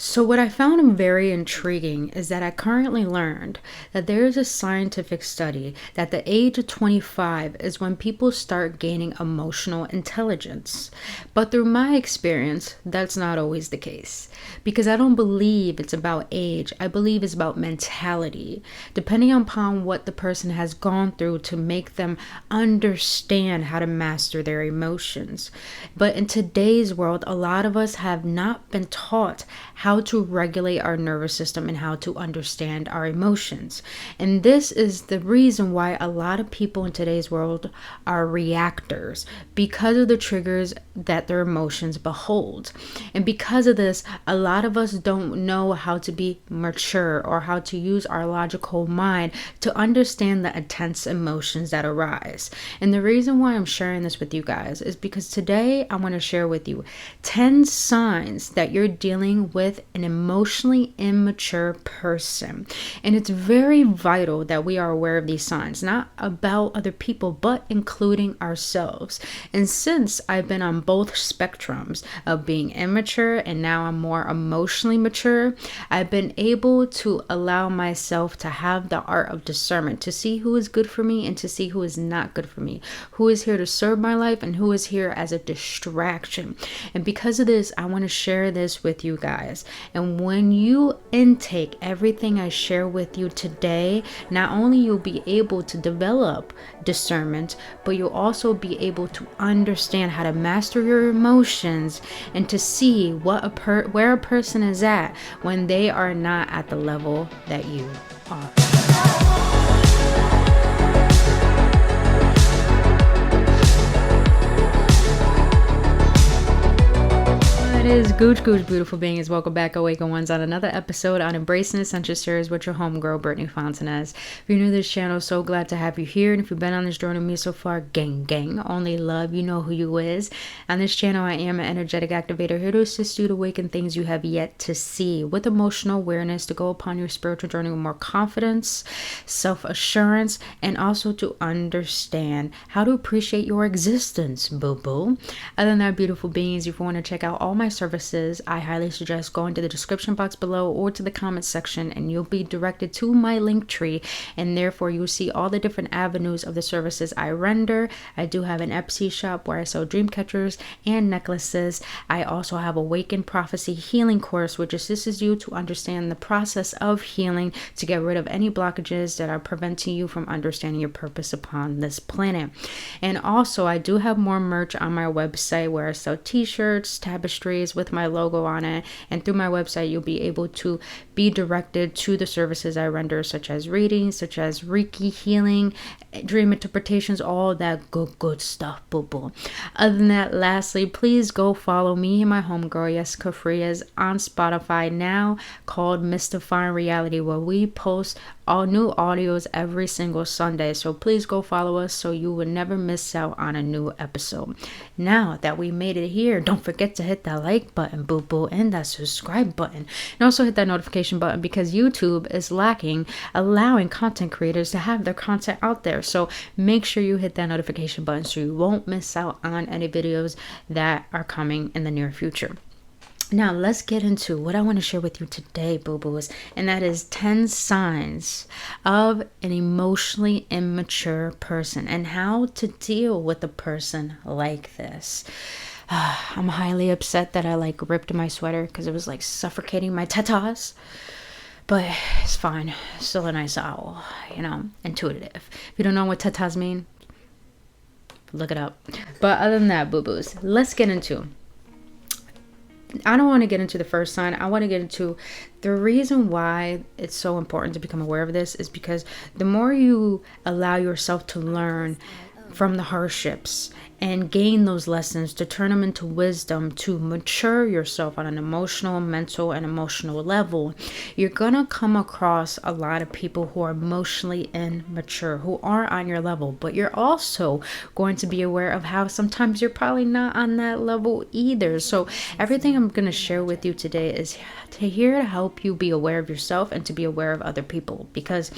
So what I found very intriguing is that I currently learned that there is a scientific study that the age of 25 is when people start gaining emotional intelligence. But through my experience, that's not always the case. Because I don't believe it's about age. I believe it's about mentality. Depending upon what the person has gone through to make them understand how to master their emotions. But in today's world, a lot of us have not been taught how to regulate our nervous system and how to understand our emotions. And this is the reason why a lot of people in today's world are reactors, because of the triggers that their emotions behold. And because of this, a lot of us don't know how to be mature or how to use our logical mind to understand the intense emotions that arise. And the reason why I'm sharing this with you guys is because today I want to share with you 10 signs that you're dealing with an emotionally immature person. And it's very vital that we are aware of these signs, not about other people, but including ourselves. And since I've been on both spectrums of being immature and now I'm more emotionally mature, I've been able to allow myself to have the art of discernment, to see who is good for me and to see who is not good for me, who is here to serve my life and who is here as a distraction. And because of this, I want to share this with you guys. And when you intake everything I share with you today, not only you'll be able to develop discernment, but you'll also be able to understand how to master your emotions and to see where a person is at when they are not at the level that you are. It is Gooch, beautiful beings. Welcome back, AwakenOnes, on another episode on Embracing Essential Series with your homegirl, Brittany Fontanez. If you're new to this channel, so glad to have you here. And if you've been on this journey with me so far, gang, only love, you know who you is. On this channel, I am an energetic activator here to assist you to awaken things you have yet to see with emotional awareness, to go upon your spiritual journey with more confidence, self-assurance, and also to understand how to appreciate your existence, boo-boo. Other than that, beautiful beings, if you want to check out all my services, I highly suggest going to the description box below or to the comment section, and you'll be directed to my link tree, and therefore you'll see all the different avenues of the services I render. I do have an Etsy shop where I sell dream catchers and necklaces. I also have Awaken Prophecy Healing course, which assists you to understand the process of healing to get rid of any blockages that are preventing you from understanding your purpose upon this planet. And also, I do have more merch on my website where I sell t-shirts, tapestries with my logo on it, and through my website you'll be able to be directed to the services I render, such as readings, such as Reiki healing, dream interpretations, all that good stuff, boo. Other than that, lastly, please go follow me and my homegirl Jessica Frias on Spotify now, called Mystifying Reality, where we post all new audios every single Sunday. So please go follow us so you will never miss out on a new episode. Now that we made it here, don't forget to hit that like button, boo, and that subscribe button, and also hit that notification button, because YouTube is allowing content creators to have their content out there. So make sure you hit that notification button so you won't miss out on any videos that are coming in the near future. Now, let's get into what I want to share with you today, boo-boos, and that is 10 signs of an emotionally immature person and how to deal with a person like this. I'm highly upset that I ripped my sweater because it was suffocating my tatas. But it's fine. Still a nice owl, intuitive. If you don't know what tatas mean, look it up. But other than that, boo-boos, let's get into. I don't want to get into the first sign. I want to get into the reason why it's so important to become aware of this is because the more you allow yourself to learn from the hardships and gain those lessons, to turn them into wisdom, to mature yourself on an emotional, mental, and emotional level, you're gonna come across a lot of people who are emotionally immature, who are on your level, but you're also going to be aware of how sometimes you're probably not on that level either. So everything I'm gonna share with you today is here to help you be aware of yourself and to be aware of other people, because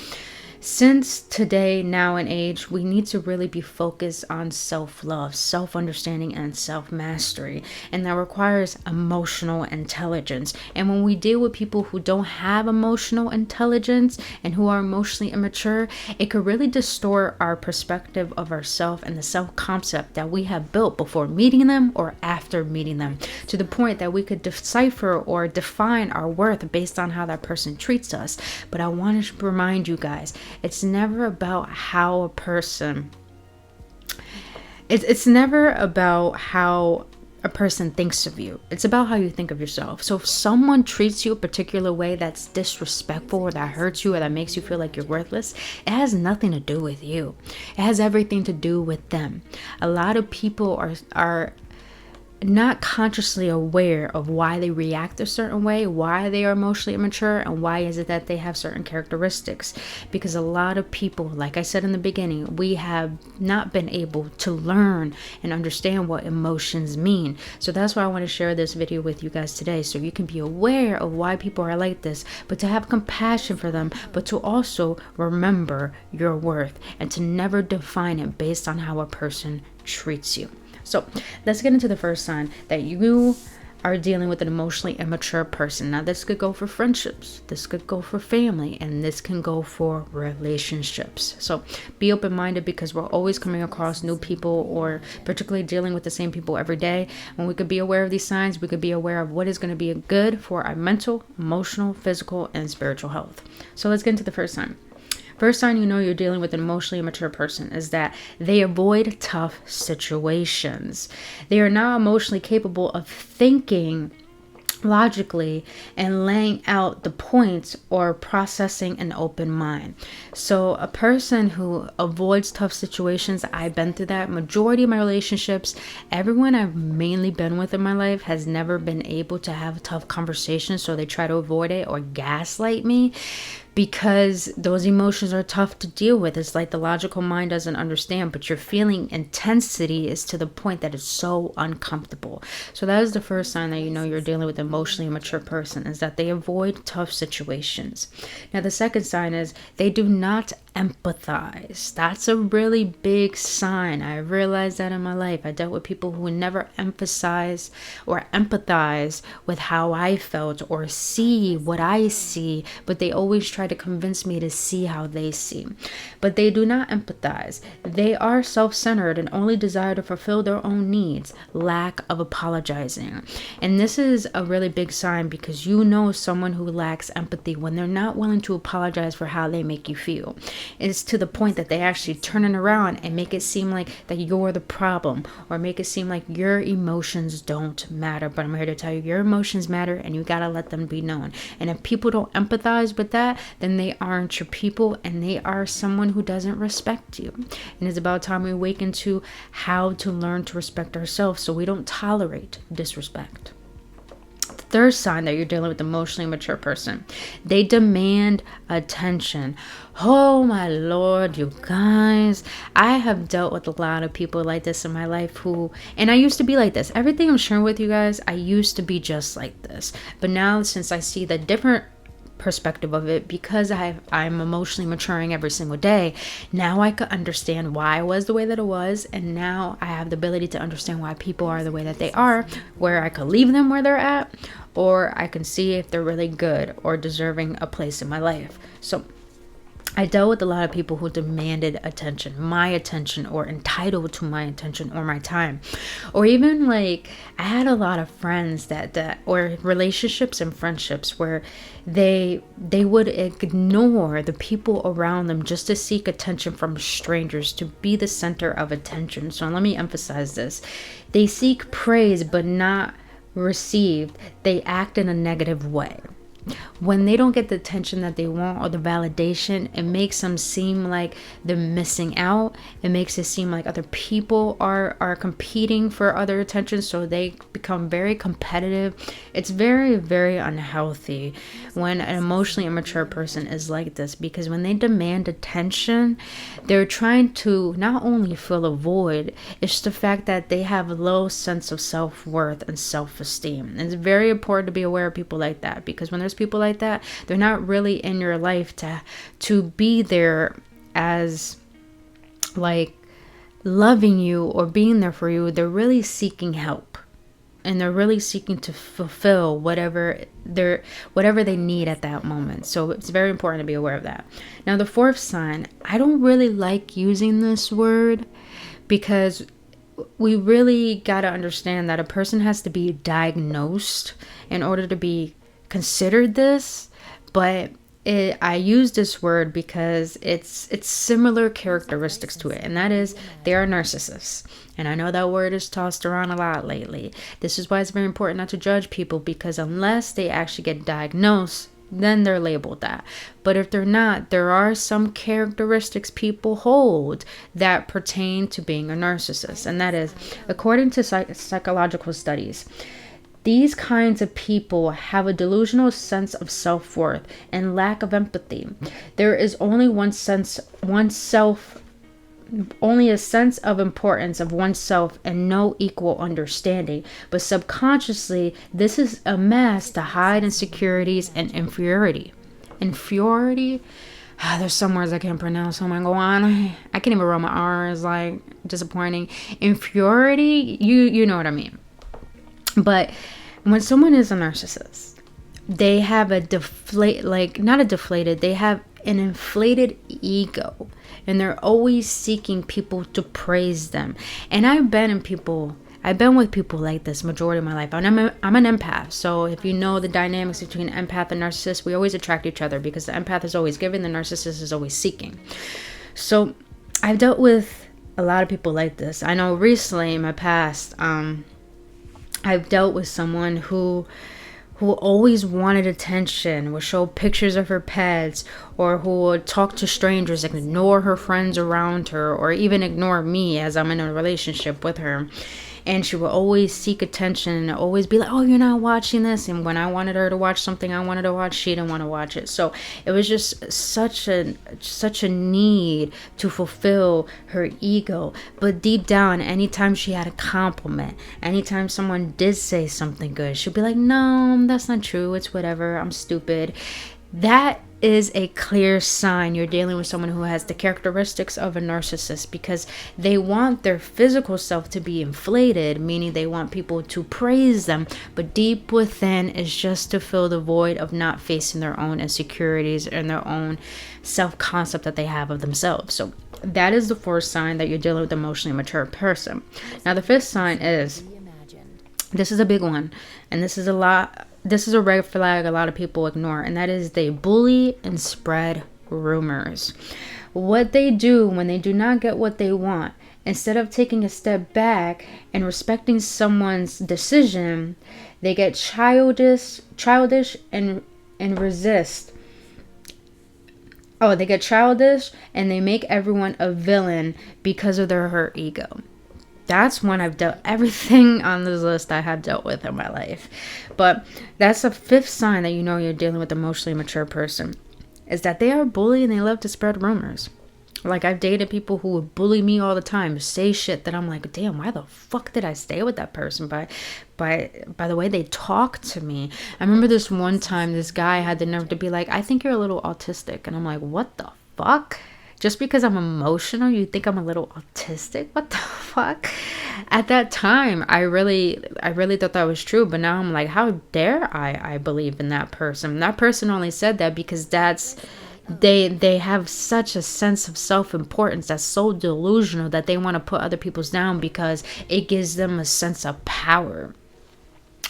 Since today, now and age, we need to really be focused on self-love, self-understanding, and self-mastery. And that requires emotional intelligence. And when we deal with people who don't have emotional intelligence and who are emotionally immature, it could really distort our perspective of ourselves and the self-concept that we have built before meeting them or after meeting them, to the point that we could decipher or define our worth based on how that person treats us. But I want to remind you guys, it's never about how a person it's never about how a person thinks of you. It's about how you think of yourself. So if someone treats you a particular way that's disrespectful, or that hurts you, or that makes you feel like you're worthless, it has nothing to do with you. It has everything to do with them. A lot of people are not consciously aware of why they react a certain way, why they are emotionally immature, and why is it that they have certain characteristics. Because a lot of people, like I said in the beginning, we have not been able to learn and understand what emotions mean. So that's why I want to share this video with you guys today, so you can be aware of why people are like this, but to have compassion for them, but to also remember your worth and to never define it based on how a person treats you. So let's get into the first sign that you are dealing with an emotionally immature person. Now, this could go for friendships, this could go for family, and this can go for relationships. So be open-minded, because we're always coming across new people, or particularly dealing with the same people every day. When we could be aware of these signs, we could be aware of what is going to be good for our mental, emotional, physical, and spiritual health. So let's get into the first sign. First sign you know you're dealing with an emotionally immature person is that they avoid tough situations. They are not emotionally capable of thinking logically and laying out the points or processing an open mind. So a person who avoids tough situations, I've been through that. Majority of my relationships, everyone I've mainly been with in my life has never been able to have tough conversations, so they try to avoid it or gaslight me, because those emotions are tough to deal with. It's like the logical mind doesn't understand, but you're feeling intensity is to the point that it's so uncomfortable. So that is the first sign that you know you're dealing with an emotionally immature person, is that they avoid tough situations. Now, the second sign is they do not empathize. That's a really big sign. I realized that in my life. I dealt with people who would never emphasize or empathize with how I felt or see what I see, but they always try to convince me to see how they see. But they do not empathize. They are self-centered and only desire to fulfill their own needs, lack of apologizing. And this is a really big sign, because you know someone who lacks empathy when they're not willing to apologize for how they make you feel. It's to the point that they actually turn it around and make it seem like that you're the problem, or make it seem like your emotions don't matter. But I'm here to tell you, your emotions matter, and you gotta let them be known. And if people don't empathize with that, then they aren't your people, and they are someone who doesn't respect you. And it's about time we awaken to how to learn to respect ourselves, so we don't tolerate disrespect. Third sign that you're dealing with an emotionally immature person, they demand attention. Oh my Lord, you guys, I have dealt with a lot of people like this in my life and I used to be like this. Everything I'm sharing with you guys, I used to be just like this. But now, since I see the different perspective of it, because I'm emotionally maturing every single day, now I could understand why I was the way that it was, and now I have the ability to understand why people are the way that they are, where I could leave them where they're at, or I can see if they're really good or deserving a place in my life. So I dealt with a lot of people who demanded attention, my attention, or entitled to my attention or my time. Or even like, I had a lot of friends that or relationships and friendships where they would ignore the people around them just to seek attention from strangers, to be the center of attention. So let me emphasize this. They seek praise but not received. They act in a negative way. When they don't get the attention that they want or the validation, it makes them seem like they're missing out. It makes it seem like other people are competing for other attention, so they become very competitive. It's very, very unhealthy when an emotionally immature person is like this, because when they demand attention, they're trying to not only fill a void, it's the fact that they have a low sense of self-worth and self-esteem. And it's very important to be aware of people like that, because when they're notice people like that, they're not really in your life to be there as like loving you or being there for you. They're really seeking help, and they're really seeking to fulfill whatever they need at that moment. So it's very important to be aware of that. Now, the fourth sign, I don't really like using this word, because we really got to understand that a person has to be diagnosed in order to be considered this. But I use this word because it's similar characteristics to it, and that is they are narcissists. And I know that word is tossed around a lot lately. This is why it's very important not to judge people, because unless they actually get diagnosed, then they're labeled that. But if they're not, there are some characteristics people hold that pertain to being a narcissist. And that is, according to psychological studies, these kinds of people have a delusional sense of self-worth and lack of empathy. There is only only a sense of importance of oneself and no equal understanding. But subconsciously, this is a mask to hide insecurities and inferiority. Inferiority? There's some words I can't pronounce. Oh my God. I can't even roll my R's, like, disappointing. Inferiority, you know what I mean. But when someone is a narcissist, they have they have an inflated ego, and they're always seeking people to praise them. And I've been with people like this majority of my life. I'm an empath. So if you know the dynamics between empath and narcissist, we always attract each other, because the empath is always giving, the narcissist is always seeking. So I've dealt with a lot of people like this. I know recently in my past, I've dealt with someone who always wanted attention, would show pictures of her pets, or who would talk to strangers, ignore her friends around her, or even ignore me as I'm in a relationship with her. And she would always seek attention and always be like, oh, you're not watching this. And when I wanted her to watch something I wanted to watch, she didn't want to watch it. So it was just such a need to fulfill her ego. But deep down, anytime she had a compliment, anytime someone did say something good, she'd be like, no, that's not true. It's whatever. I'm stupid. That is a clear sign you're dealing with someone who has the characteristics of a narcissist, because they want their physical self to be inflated, meaning they want people to praise them, but deep within is just to fill the void of not facing their own insecurities and their own self-concept that they have of themselves. So that is the fourth sign that you're dealing with an emotionally mature person. Now the fifth sign is, this is a big one, and this is a red flag a lot of people ignore, and that is they bully and spread rumors. What they do when they do not get what they want, instead of taking a step back and respecting someone's decision, they get childish and resist. They get childish and they make everyone a villain because of their hurt ego. That's one I've dealt, everything on this list I have dealt with in my life. But that's the fifth sign that you know you're dealing with an emotionally mature person, is that they are bully and they love to spread rumors. Like, I've dated people who would bully me all the time, say shit that I'm like, damn, why the fuck did I stay with that person? By the way they talk to me. I remember this one time, this guy had the nerve to be like, I think you're a little autistic. And I'm like, what the fuck? Just because I'm emotional, you think I'm a little autistic? What the fuck? At that time, I really thought that was true. But now I'm like, how dare I believe in that person? That person only said that because they have such a sense of self-importance that's so delusional that they want to put other people's down because it gives them a sense of power.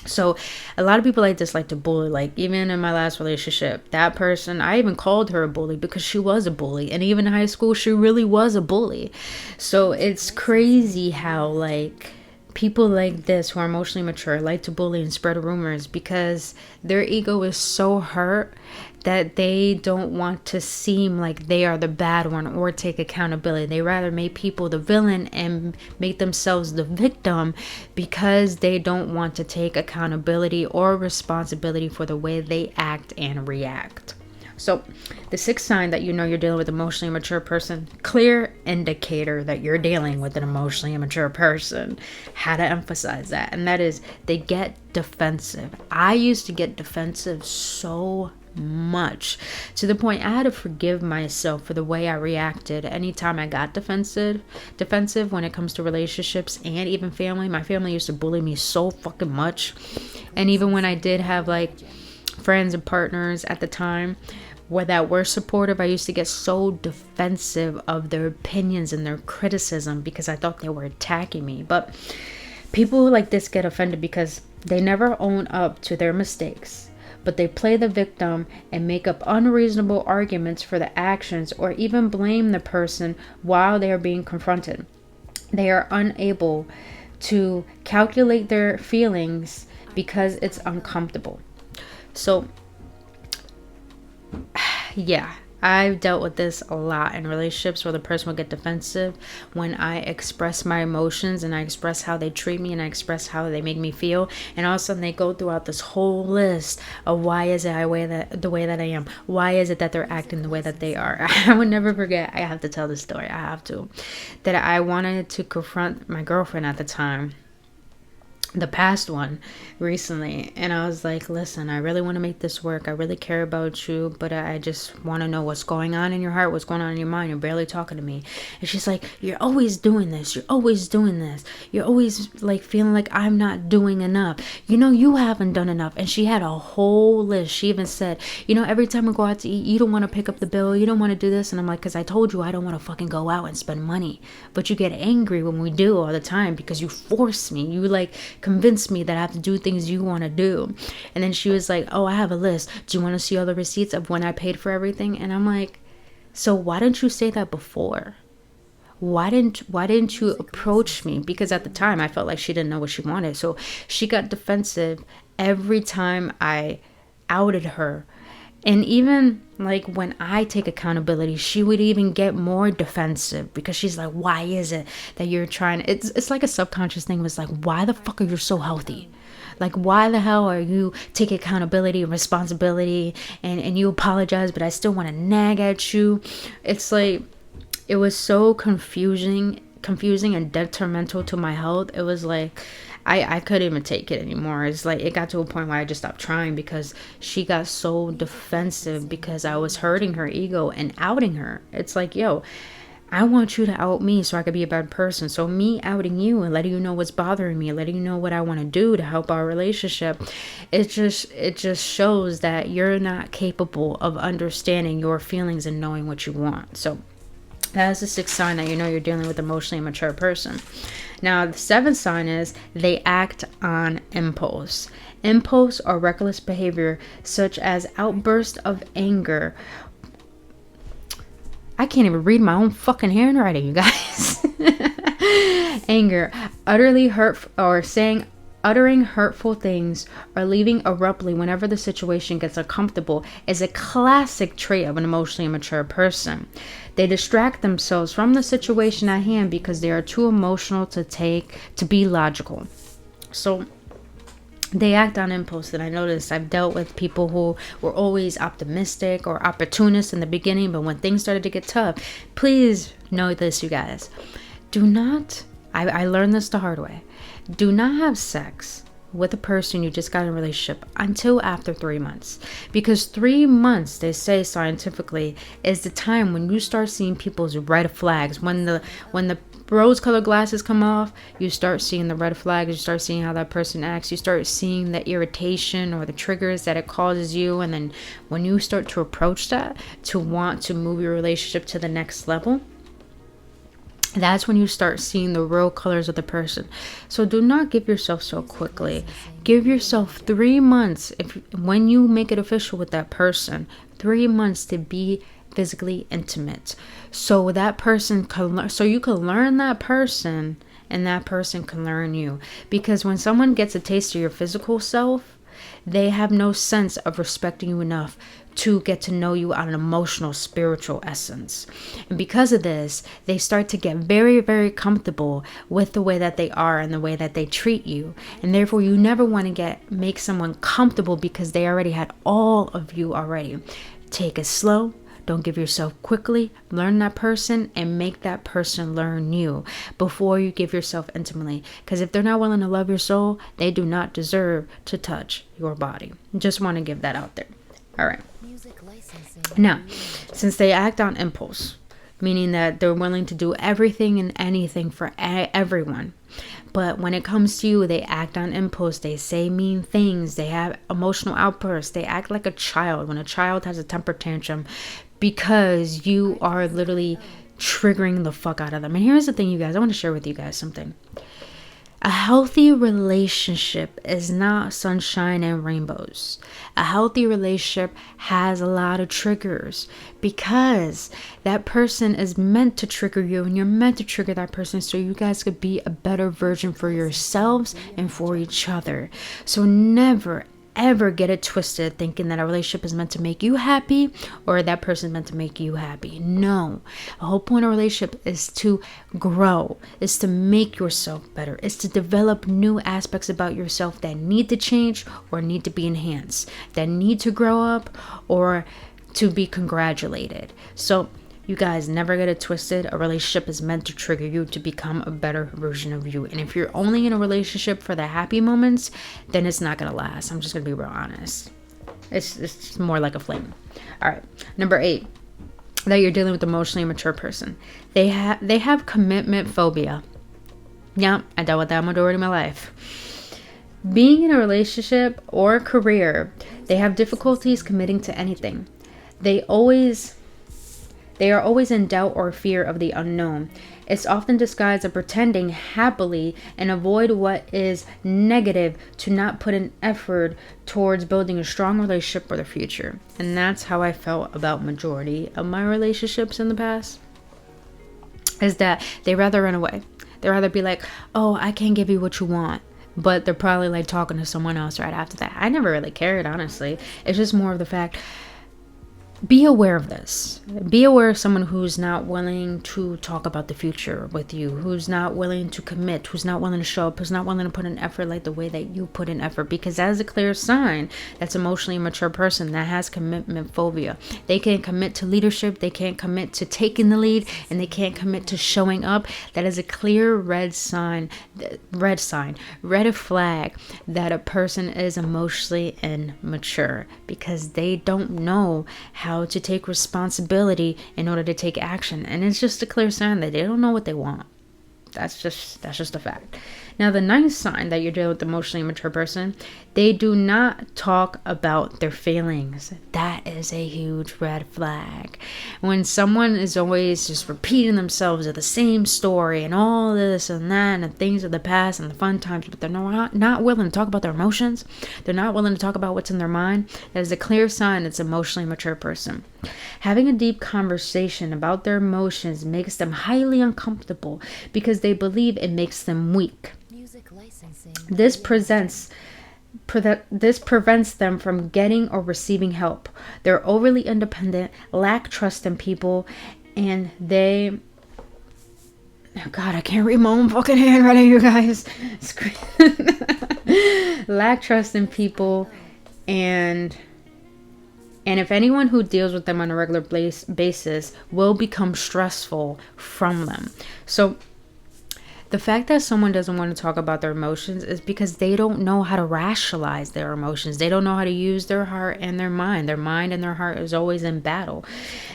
So a lot of people like this like to bully. Like, even in my last relationship, that person, I even called her a bully because she was a bully. And even in high school, she really was a bully. So it's crazy how, like, people like this who are emotionally mature like to bully and spread rumors because their ego is so hurt that they don't want to seem like they are the bad one or take accountability. They rather make people the villain and make themselves the victim because they don't want to take accountability or responsibility for the way they act and react. So the sixth sign that you know you're dealing with an emotionally immature person, clear indicator that you're dealing with an emotionally immature person. How to emphasize that. And that is they get defensive. I used to get defensive so much to the point I had to forgive myself for the way I reacted anytime I got defensive when it comes to relationships and even family. My family used to bully me so fucking much. And even when I did have like friends and partners at the time that were supportive, I used to get so defensive of their opinions and their criticism because I thought they were attacking me. But people like this get offended because they never own up to their mistakes, but they play the victim and make up unreasonable arguments for the actions or even blame the person while they are being confronted. They are unable to calculate their feelings because it's uncomfortable. So, yeah, I've dealt with this a lot in relationships where the person will get defensive when I express my emotions and I express how they treat me and I express how they make me feel. And all of a sudden they go throughout this whole list of why is it the way that I am? Why is it that they're acting the way that they are? I would never forget. I have to tell this story. I have to. That I wanted to confront my girlfriend at the time, the past one, recently, and I was like, listen, I really want to make this work. I really care about you, but I just want to know what's going on in your heart, what's going on in your mind. You're barely talking to me. And she's like, you're always doing this. You're always doing this. You're always like feeling like I'm not doing enough. You know, you haven't done enough. And she had a whole list. She even said, you know, every time we go out to eat, you don't want to pick up the bill. You don't want to do this. And I'm like, because I told you I don't want to fucking go out and spend money. But you get angry when we do all the time because you force me. You like convince me that I have to do things you want to do. And then she was like, oh, I have a list. Do you want to see all the receipts of when I paid for everything? And I'm like, so why didn't you say that before? Why didn't you approach me? Because at the time I felt like she didn't know what she wanted. So she got defensive every time I outed her. And even like when I take accountability, she would even get more defensive because she's like, why is it that you're trying? It's like a subconscious thing. Was like, why the fuck are you so healthy? Like, why the hell are you taking accountability and responsibility and you apologize, but I still want to nag at you? It's like, it was so confusing and detrimental to my health. It was like, I couldn't even take it anymore. It's like it got to a point where I just stopped trying because she got so defensive because I was hurting her ego and outing her. It's like, yo, I want you to out me so I could be a bad person. So me outing you and letting you know what's bothering me, letting you know what I want to do to help our relationship, it just shows that you're not capable of understanding your feelings and knowing what you want. So that is the sixth sign that you know you're dealing with an emotionally immature person. Now, the seventh sign is they act on impulse. Impulse or reckless behavior, such as outbursts of anger. I can't even read my own fucking handwriting, you guys. Anger, uttering hurtful things or leaving abruptly whenever the situation gets uncomfortable is a classic trait of an emotionally immature person. They distract themselves from the situation at hand because they are too emotional to be logical. So they act on impulse. And I noticed I've dealt with people who were always optimistic or opportunists in the beginning, but when things started to get tough, please know this, you guys. I learned this the hard way. Do not have sex with a person you just got in a relationship until after 3 months. Because 3 months, they say scientifically, is the time when you start seeing people's red flags. When the rose-colored glasses come off, you start seeing the red flags. You start seeing how that person acts. You start seeing the irritation or the triggers that it causes you. And then when you start to approach that, to want to move your relationship to the next level, that's when you start seeing the real colors of the person. So do not give yourself so quickly. Give yourself 3 months when you make it official with that person. 3 months to be physically intimate, so that person so you can learn that person and that person can learn you. Because when someone gets a taste of your physical self, they have no sense of respecting you enough to get to know you on an emotional, spiritual essence. And because of this, they start to get very, very comfortable with the way that they are and the way that they treat you. And therefore, you never want to make someone comfortable because they already had all of you already. Take it slow. Don't give yourself quickly. Learn that person and make that person learn you before you give yourself intimately. Because if they're not willing to love your soul, they do not deserve to touch your body. Just want to give that out there. All right. Now, since they act on impulse, meaning that they're willing to do everything and anything for everyone, but when it comes to you, they act on impulse. They say mean things. They have emotional outbursts. They act like a child when a child has a temper tantrum because you are literally triggering the fuck out of them. And here's the thing, you guys. I want to share with you guys something. A healthy relationship is not sunshine and rainbows. A healthy relationship has a lot of triggers because that person is meant to trigger you and you're meant to trigger that person so you guys could be a better version for yourselves and for each other. So never, ever get it twisted thinking that a relationship is meant to make you happy or that person is meant to make you happy. No. The whole point of a relationship is to grow, is to make yourself better, is to develop new aspects about yourself that need to change or need to be enhanced, that need to grow up or to be congratulated. So you guys, never get it twisted. A relationship is meant to trigger you to become a better version of you. And if you're only in a relationship for the happy moments, then it's not going to last. I'm just going to be real honest. It's more like a flame. All right. Number 8, that you're dealing with an emotionally immature person. They have commitment phobia. Yeah, I dealt with that majority of my life. Being in a relationship or a career, they have difficulties committing to anything. They are always in doubt or fear of the unknown. It's often disguised as pretending happily and avoid what is negative to not put an effort towards building a strong relationship for the future. And that's how I felt about majority of my relationships in the past. Is that they rather run away. They rather be like, oh, I can't give you what you want. But they're probably like talking to someone else right after that. I never really cared, honestly. It's just more of the fact, be aware of this. Be aware of someone who's not willing to talk about the future with you, who's not willing to commit, who's not willing to show up, who's not willing to put an effort like the way that you put in effort. Because that is a clear sign that's emotionally immature person that has commitment phobia. They can't commit to leadership, they can't commit to taking the lead, and they can't commit to showing up. That is a clear red flag that a person is emotionally immature because they don't know how to take responsibility in order to take action. And it's just a clear sign that they don't know what they want. That's just a fact. Now, the 9th sign that you're dealing with an emotionally immature person, they do not talk about their feelings. That is a huge red flag. When someone is always just repeating themselves of the same story and all this and that and things of the past and the fun times, but they're not willing to talk about their emotions, they're not willing to talk about what's in their mind, that is a clear sign it's an emotionally mature person. Having a deep conversation about their emotions makes them highly uncomfortable because they believe it makes them weak. This prevents them from getting or receiving help. They're overly independent, lack trust in people, and they... Oh God, I can't read my own fucking handwriting, you guys. Lack trust in people, and if anyone who deals with them on a regular basis will become stressful from them. So the fact that someone doesn't want to talk about their emotions is because they don't know how to rationalize their emotions. They don't know how to use their heart and their mind. Their mind and their heart is always in battle.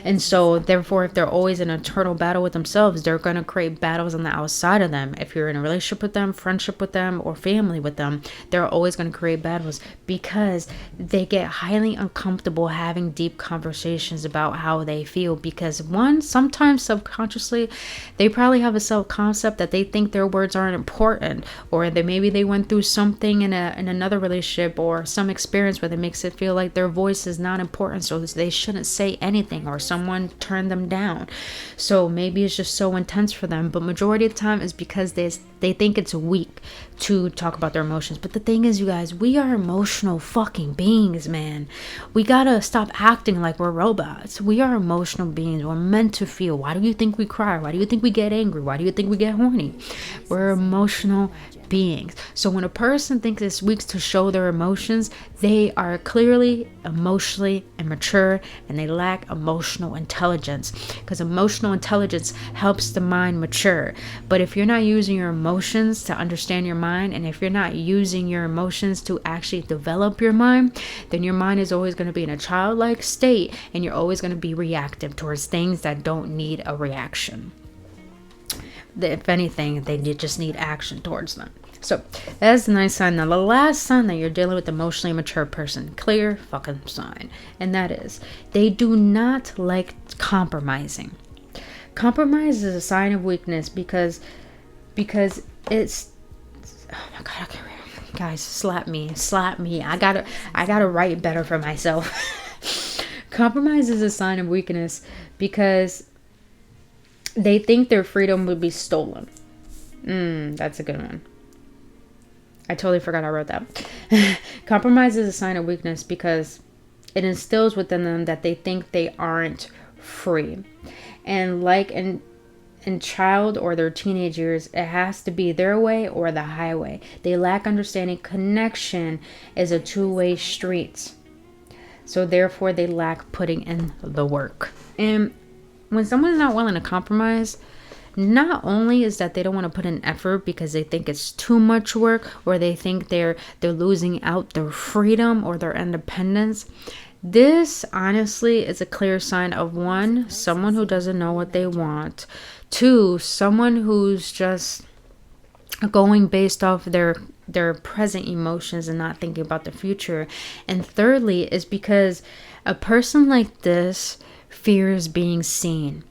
And so therefore, if they're always in an eternal battle with themselves, they're going to create battles on the outside of them. If you're in a relationship with them, friendship with them, or family with them, they're always going to create battles because they get highly uncomfortable having deep conversations about how they feel. Because one, sometimes subconsciously, they probably have a self-concept that they think their words aren't important, or that maybe they went through something in another relationship or some experience where it makes it feel like their voice is not important, so they shouldn't say anything, or someone turned them down. So maybe it's just so intense for them, but majority of the time is because they They think it's weak to talk about their emotions. But the thing is, you guys, we are emotional fucking beings, man. We gotta stop acting like we're robots. We are emotional beings. We're meant to feel. Why do you think we cry? Why do you think we get angry? Why do you think we get horny? We're emotional beings. So when a person thinks it's weak to show their emotions, they are clearly emotionally immature and they lack emotional intelligence, because emotional intelligence helps the mind mature. But if you're not using your emotions to understand your mind, and if you're not using your emotions to actually develop your mind, then your mind is always going to be in a childlike state, and you're always going to be reactive towards things that don't need a reaction. If anything, they just need action towards them. So that's a nice sign. Now the last sign that you're dealing with emotionally mature person, clear fucking sign, and that is they do not like compromising. Compromise is a sign of weakness because it's, oh my god, okay, guys, slap me. I gotta write better for myself. Compromise is a sign of weakness because they think their freedom would be stolen. That's a good one. I totally forgot I wrote that. Compromise is a sign of weakness because it instills within them that they think they aren't free. And like in child or their teenage years, it has to be their way or the highway. They lack understanding. Connection is a two-way street. So therefore they lack putting in the work. And when someone's not willing to compromise, not only is that they don't want to put in effort because they think it's too much work, or they think they're losing out their freedom or their independence. This honestly is a clear sign of, one, someone who doesn't know what they want. Two, someone who's just going based off their present emotions and not thinking about the future. And thirdly is because a person like this fears being seen.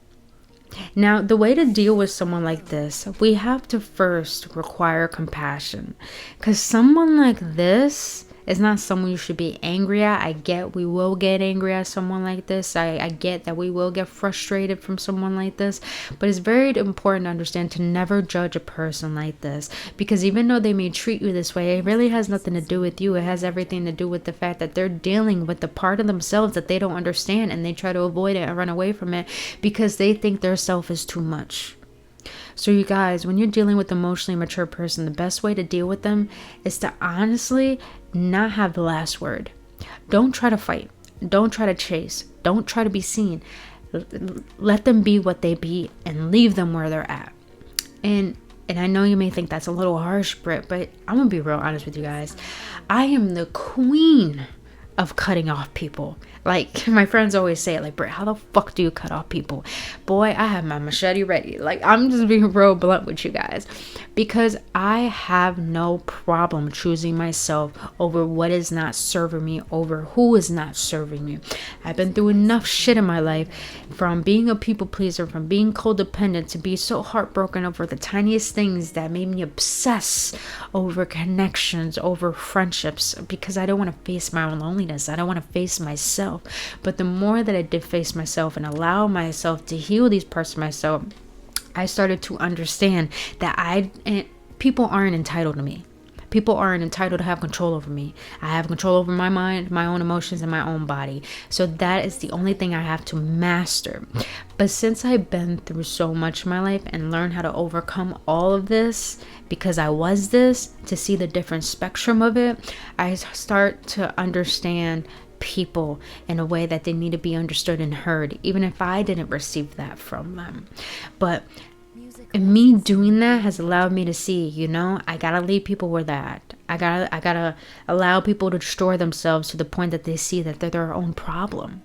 Now, the way to deal with someone like this, we have to first require compassion, because someone like this is not someone you should be angry at. I get we will get angry at someone like this. I get that we will get frustrated from someone like this, but it's very important to understand to never judge a person like this, because even though they may treat you this way, it really has nothing to do with you. It has everything to do with the fact that they're dealing with the part of themselves that they don't understand, and they try to avoid it and run away from it because they think their self is too much. So you guys, when you're dealing with an emotionally mature person, the best way to deal with them is to honestly not have the last word. Don't try to fight. Don't try to chase. Don't try to be seen. Let them be what they be and leave them where they're at. And I know you may think that's a little harsh, Britt, but I'm going to be real honest with you guys. I am the queen of cutting off people. Like, my friends always say it, like, Britt, how the fuck do you cut off people? Boy, I have my machete ready. Like, I'm just being real blunt with you guys, because I have no problem choosing myself over what is not serving me, over who is not serving me. I've been through enough shit in my life, from being a people pleaser, from being codependent, to be so heartbroken over the tiniest things that made me obsess over connections, over friendships, because I don't want to face my own loneliness. I don't want to face myself. But the more that I did face myself and allow myself to heal these parts of myself, I started to understand that people aren't entitled to me. People aren't entitled to have control over me. I have control over my mind, my own emotions, and my own body. So that is the only thing I have to master. But since I've been through so much in my life and learned how to overcome all of this, because I was this, to see the different spectrum of it, I start to understand people in a way that they need to be understood and heard, even if I didn't receive that from them. But me doing that has allowed me to see, I gotta leave people where they're at. I gotta allow people to destroy themselves to the point that they see that they're their own problem.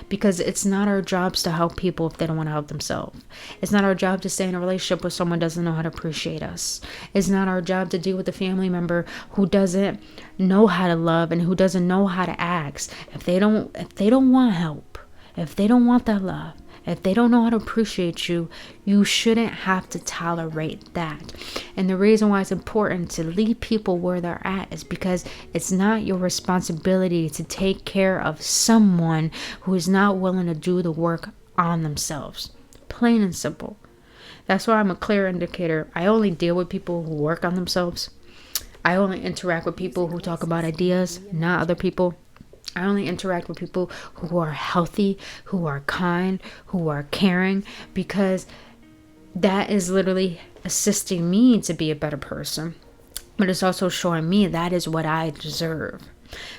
Because it's not our jobs to help people if they don't want to help themselves. It's not our job to stay in a relationship with someone who doesn't know how to appreciate us. It's not our job to deal with a family member who doesn't know how to love and who doesn't know how to ask. If they don't want help, if they don't want that love, if they don't know how to appreciate you, you shouldn't have to tolerate that. And the reason why it's important to leave people where they're at is because it's not your responsibility to take care of someone who is not willing to do the work on themselves. Plain and simple. That's why I'm a clear indicator. I only deal with people who work on themselves. I only interact with people who talk about ideas, not other people. I only interact with people who are healthy, who are kind, who are caring, because that is literally assisting me to be a better person. But it's also showing me that is what I deserve.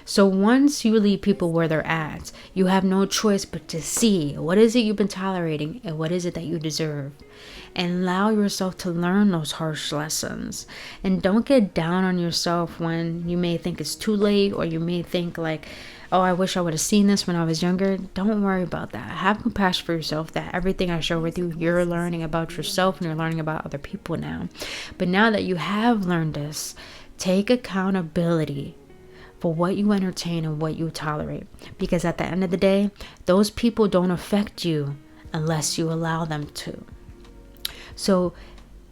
So once you leave people where they're at, you have no choice but to see what is it you've been tolerating and what is it that you deserve. And allow yourself to learn those harsh lessons. And don't get down on yourself when you may think it's too late, or you may think like, oh, I wish I would have seen this when I was younger. Don't worry about that. Have compassion for yourself, that everything I share with you, you're learning about yourself and you're learning about other people now. But now that you have learned this, take accountability for what you entertain and what you tolerate. Because at the end of the day, those people don't affect you unless you allow them to. So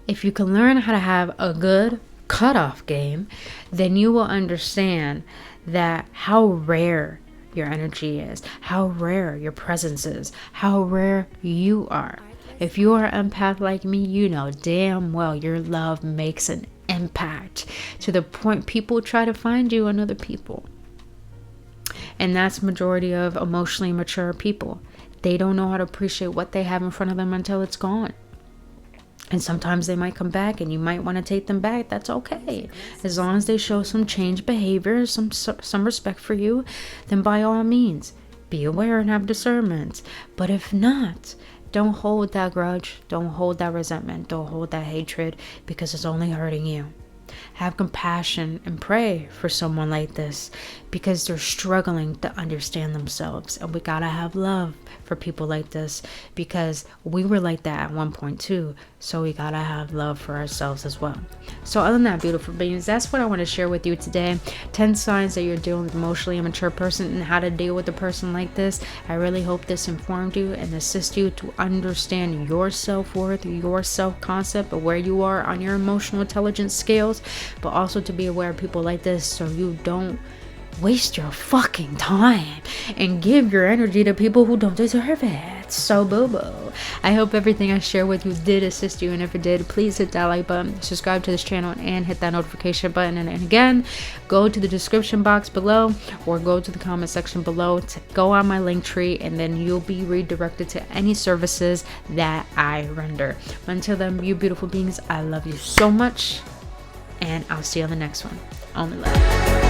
if you can learn how to have a good cutoff game, then you will understand that how rare your energy is, how rare your presence is, how rare you are. If you are an empath like me, you know damn well your love makes an impact to the point people try to find you in other people. And that's majority of emotionally mature people. They don't know how to appreciate what they have in front of them until it's gone. And sometimes they might come back and you might want to take them back. That's okay. As long as they show some changed behavior, some respect for you, then by all means, be aware and have discernment. But if not, don't hold that grudge. Don't hold that resentment. Don't hold that hatred, because it's only hurting you. Have compassion and pray for someone like this, because they're struggling to understand themselves. And we gotta have love for people like this, because we were like that at one point too. So we gotta have love for ourselves as well. So other than that, beautiful beings, that's what I want to share with you today. 10 signs that you're dealing with an emotionally immature person and how to deal with a person like this. I really hope this informed you and assist you to understand your self-worth, your self-concept, of where you are on your emotional intelligence scales, but also to be aware of people like this, so you don't waste your fucking time and give your energy to people who don't deserve it. So boo-boo. I hope everything I share with you did assist you, and if it did, please hit that like button, subscribe to this channel, and hit that notification button. And again, go to the description box below or go to the comment section below to go on my link tree, and then you'll be redirected to any services that I render. Until then, you beautiful beings, I love you so much, and I'll see you on the next one. Only love.